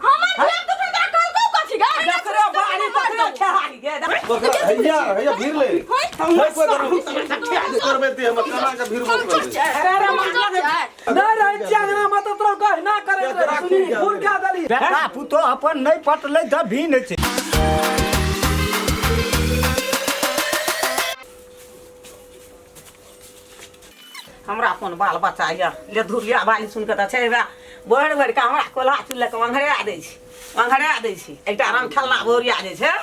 हमर धिया तो फिर डॉक्टर को कथि गे डकरे बाड़ी पकड़े खेहारी गे भैया भैया भीड़ ले करबे ते हम कना के भीड़ बोल अरे ना रे चांगना मत तो कह ना करे सुनी खून क्या दली बेटा पुतो अपन नहीं पटले द भीन छे हमरा अपन बाल बच्चा या ले धुरिया बाली सुन के त छै बढ़ बढ़ के हमरा कोला चुल्ला के अंघरा दै छी एकटा रंग खेलना बोरिया जे छै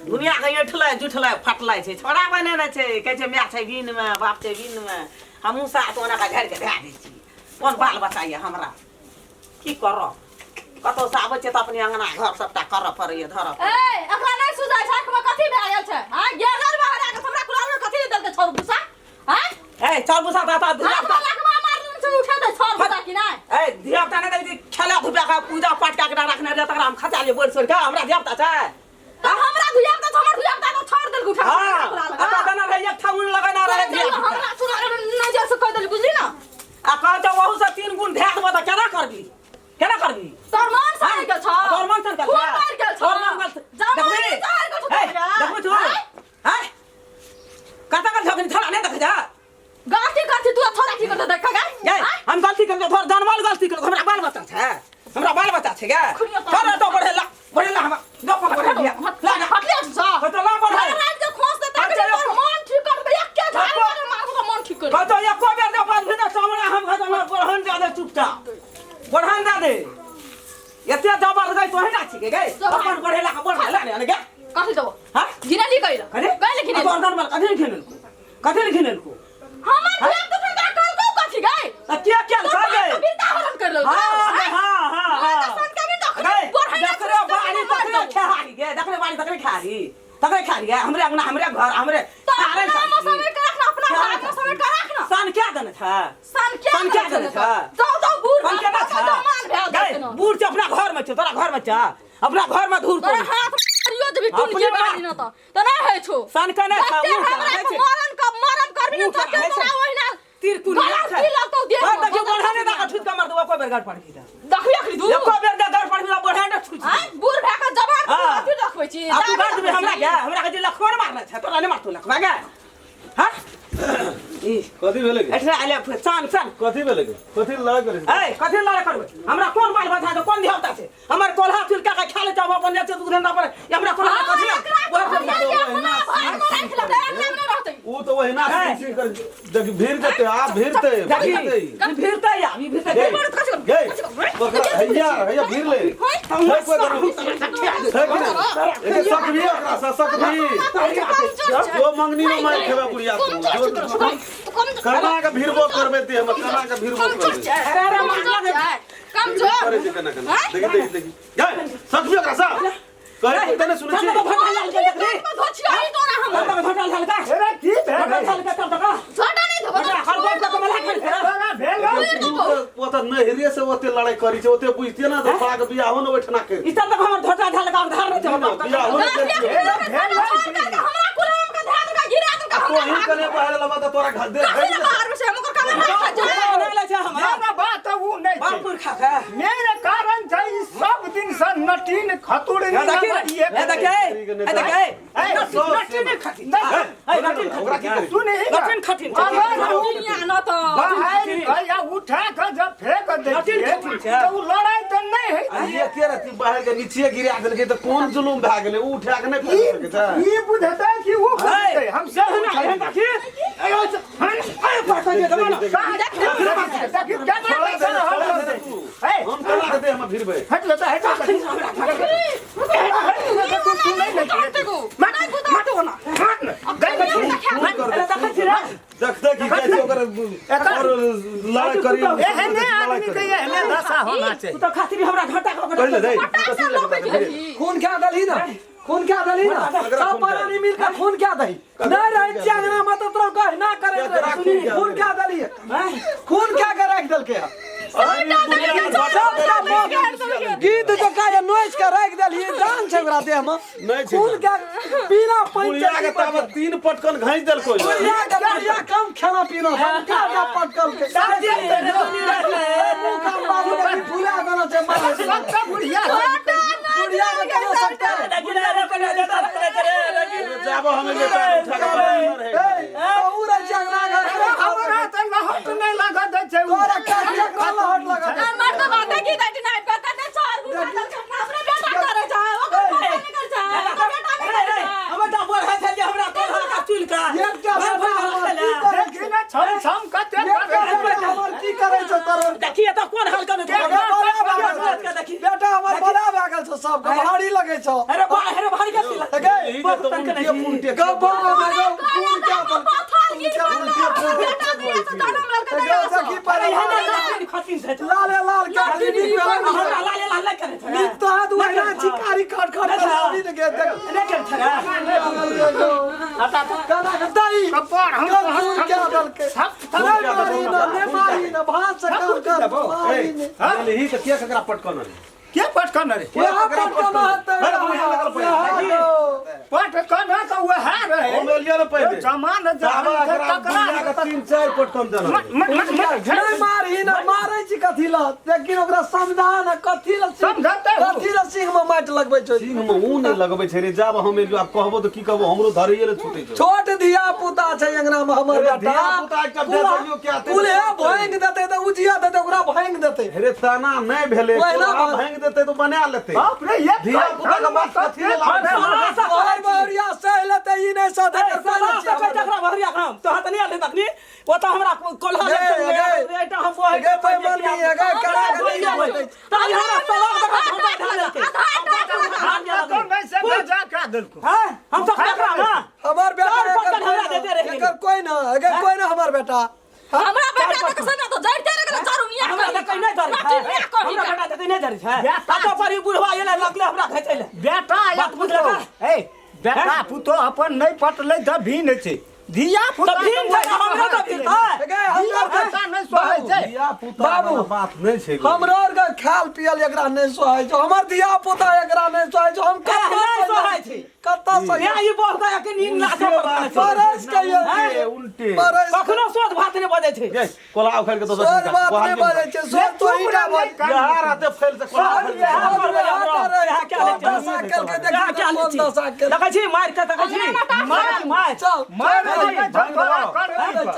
दुनिया के एठलै जुठलै फटलै छै छोड़ा बनेने छै कहै छै माय छै बिन में बाप छै बिन में हमहू साथ ओना का घर के दे दै छी कोन बाल बच्चा या हमरा की करब कतो से आबै छै त अपने अंगना घर सबटा करऽ पड़ैया धरऽ ए एकरा नै सुझाय छै कि कथि भए गेल छै हां गेगर बहरा के हमरा कुलार में कथि देल के छोड़ भूसा हां ए चल भूसा ता धिया उठा दे छोड़ भूसा कि नै ए धिया पुता नै दै खेला धुपा का पूजा पाठ का रखने रे तकरा हम खचा ले बोल सोर का हमरा धिया पुता छै त हमरा धिया पुता हमर धिया पुता को छोड़ देल उठा हां आता तना रे एक ठाउन लगाना रे धिया हमरा सुना नजर से कह देल बुझली ना आ कह त वहु से 3 गुण ध्यान देबो त केना करबी तोर मन से गेल छ तोर मन से गेल छ तोर मन गेल छ देखबी देखबी तू हैं कता कर झगनी थला नै देख जा गलती करती तू थोड़ा की करते देख गे हम गलती करके थोड़ा जानवाल गलती कर हमरा बाल बच्चा छै गे थोड़ा तो बढ़ेला हम दो पर बढ़िया ला हटले छ तो ला बढ़े रात के खोस दे तक मन ठीक कर दे एक के झाड़ मार को मन ठीक कर तो एको बेर दे पास बिना सामने हम खतम बढ़न जा दे चुपचाप बढ़न जा दे एते जबर गई तो है ना छी गे अपन बढ़ेला का बढ़ेला ने गे कथि दो हां गिना ली गइला गइले कि नहीं गर्दन पर कथि खेलन को हमर धिया तो फिर डॉक्टर को कथि गे क्या क्या खा गए वृंदावन कर लो हां डॉक्टर बाड़ी पकड़े खेहारी गे देखले बाड़ी तकरे खारी गे हमरे अंगना हमरे घर हमरे सारे समय कर रखना अपना घर में समय कर रखना सन क्या देने था सन क्या देने था जाओ बूढ़ सन क्या था बूढ़ से अपना घर में छ तोरा घर में छ अपना घर में धूर तोरा हाथ मारियो जब टूट के बाड़ी न त नै है छो सन का ना था मरण करबी न त तोरा ओहिना तीर कुनी की लगतो दे देखियो बढ़ाने दा ठुट का मार दो को बेर गाड़ पड़ गई देखियो अखरी दू एको बेर गाड़ पड़ गई बढ़ाने ठुट हां बूढ़ भाका जवान अथि देखबै छी आ तू गाड़ दे हमरा के लखोर मारना छ तोरा नै मारतो लखवा गे हां कथि भेले के एठरा आले सान कथि भेले के कथि लड़ाई करे ए कथि लड़ाई करबे हमरा कोन बाल बच्चा है कोन देवता छै हमर कोल्हा तिलका के खा ले जाब अपन नेचे तू धंधा पर हमरा कोल्हा कथि ओ तो वही ना कर जब भीड़ देते आप भीड़ते भीड़ते भैया भीड़ ले एक सक भी सक भी वो मंगनी में मार खेबा बुढ़िया कना का भीड़ बोल करबे ते हम कना का भीड़ बोल करबे अरे कम जो करे जे कना देखी गए सक भी ओकरा सा कहे तने सुनै छी धोछियाई तोरा हम अरे की भेल छोटा नहीं धो पोता नहरिए से ओते लड़ाई करी छै ओते बुझते ना तो फाग बियाह हो न बैठना के ई सब हमर धोटा झलका धार नै छै बियाह हो हमरा कुलाम का ध्यान का गिरा का तो ही कने बाहर लबा त तोरा घर दे बाहर में से हमको काम ले छै ना बात वो नहीं बापुर खा के मेरे कारण छै सब दिन से नटीन खतुड़ नहीं नटीन खाती ओकरा की करी सुने नटीन खाती दुनिया न तो बाहर गया उठा के जब फेंक दे तो लड़ाई तो नहीं है ये के रहती बाहर के नीचे गिरा देल के त कोन जुलुम भा गेले उठा के नहीं फेंक सके था ये बुझता है कि वो करते हम सब हम कला दे हम फिर बे हट लेता है देख की कैसे ओकर और लड़ाई करी एहने आदमी के एहने दशा होना चाहिए तो खातिर हमरा घाटा पहले दे कथि लगे खून क्या दली ना सब पानी मिल के खून क्या दही नहीं रहे चांगना मत तो कह ना करे सुनी खून क्या दली है खून क्या के रख दल के गीत जो का नोइज के रख दल ये जान छै ओकरा देह में नहीं छै खून क्या बिना पुलिया के तब 3 पटकन घाई देल कोई पुलिया के कम खाना पीना क्या पटकल के काम बाबू ने फुला देना छै मारे सब बुढ़िया जाबो हमें बेटा उठा के बराबर है पूरा झगड़ा घर हमरा त लहट नहीं लगा दे छै तोरा काटिया का लहट लगा मर तो बात है कि दैट नाइट पे कते चार गुना हमरे बेटा करे जा ओ कर जा बेटा करे हमें तो बोल है जे हमरा कोल्हा का चुल का एकटा देखि ना छम छम कते हमर की करे छ तोर देखिए तो कोन हाल कर देखी बेटा हमर बड़ा भागल छ सब भारी लगे छ अरे भारी का सिला लगे तो उल्टे पुंटे गबा में गो पूर क्या बन माथा गिर बेटा दिया तो दाना मार के दे सखी पर खतिन से लाल लाल का टीवी पे लाल करे था नी तो हाथ उठा चिकारी काट काट अभी ने के नहीं कर था गाना गदाई कपार हम क्या डल के नहीं मारी ना भात से काम कर मारी ने ले ही तो क्या ककरा पटकन रे के पटकन रे यहाँ पटकन पटकन तो वह रहे हम लिया ना पहले जमान बाबा अगर तकरा तीन चार पटकन देना नहीं मारी ना मारे छी कथी ल लेकिन ओकरा समझा ना कथी ल समझते हो। कथी ल सिंह में माट लगबै छ सिंह में ऊ नहीं लगबै छै रे जाब हमें जो आप कहबो तो की कहबो हमरो धरिए ले छूटे छै छोट धिया पुता छै अंगना में हमर बेटा धिया पुता एकटा दे दियो क्या कुले भैंग देते तो उजिया देते ओकरा भैंग देते रे तना नहीं भेले ओहिना तो आप भांग देते तो बना लेते बाप रे ये धिया पुता का बात कथी ले और बहरिया सहलते ई नहीं सदे तो हाथ नहीं आले तकनी वो तो हमरा कोल्हा गे हम वो गे पे मन नहीं है गे करा के तो हमरा सलाम तो नहीं से मजा का दिल को हम तो खतरा ना हमर बेटा एकर कोई ना हमर बेटा हमरा बेटा के सना तो जड़ तेरे के चारू मिया हमरा तो कहीं नहीं धरी हमरा बेटा तो कहीं नहीं धरी है तो परी बुढ़वा ये लगले हमरा खेचैले बेटा बात बुझ लगा ए बेटा पुतो अपन नहीं पटले त भीन छै धिया पुता भीन छै हमरा तो भीन है गे हमर बेटा नहीं सोहे छै धिया पुता बाबू बात नहीं छै हमरो और के खाल पियल एकरा नहीं सोहाय छ हमर धिया पुता एकरा नहीं सोहाय छ हम नहीं सोहाय छी कत्ता से ये बहुत गया कि नींद लागे परस के ये उल्टे परस कखनो सोच भात नहीं बजे छै ये कोला उखड़ के तो सोच बात नहीं बाजे छै सोच तो ही ना बात यार आते फैल से देखै छी मार के देखै छी मार चल मार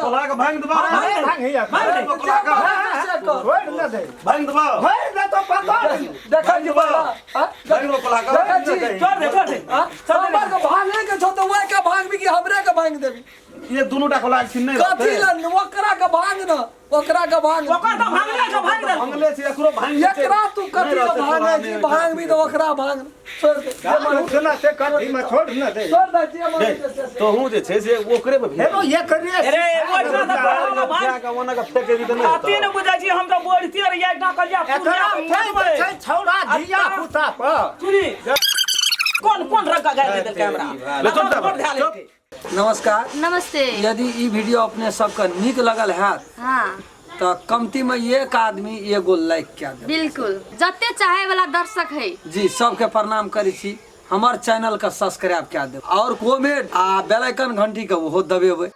कोला का भांग दबा भांग हिया कोला का होय न दे भांग दबा होय न तो पता देखै छी बड़ा भांग दबा कोला का देखै छी छोड़ दे हमर के भांगे के छो तो वह के भांग भी कि हमरे के भांग देबी ये दोनों टा कोला छिन नहीं कथी ल ओकरा के भांग न ओकरा के भांग ओकर तो भांगले के भांग दे भांगले से एकरो भांग एकरा तू कथी ल भांगे छी भांग भी तो ओकरा भांग छोड़ दे सुना से कथी में छोड़ न दे छोड़ दे जे मन तो हूं जे छै से ओकरे में हेलो ये करिए अरे ओइसा तो क्या का वना का फेंके दी नहीं आती न बुझै छी हम तो बोलती रे या ना कलिया एकरा नहीं छै छौड़ा धिया पुता पर सुनी कौन रंग का गाड़ी दे कैमरा ले चल नमस्कार नमस्ते यदि ई वीडियो अपने सबके नीक लगल हैत हां तो कमती में एक आदमी एगो लाइक क्या दे बिल्कुल जत्ते चाहे वाला दर्शक है जी सबके प्रणाम करै छी हमर चैनल का सब्सक्राइब क्या दे और कमेंट आ बेल आइकन घंटी के वो दबेबै।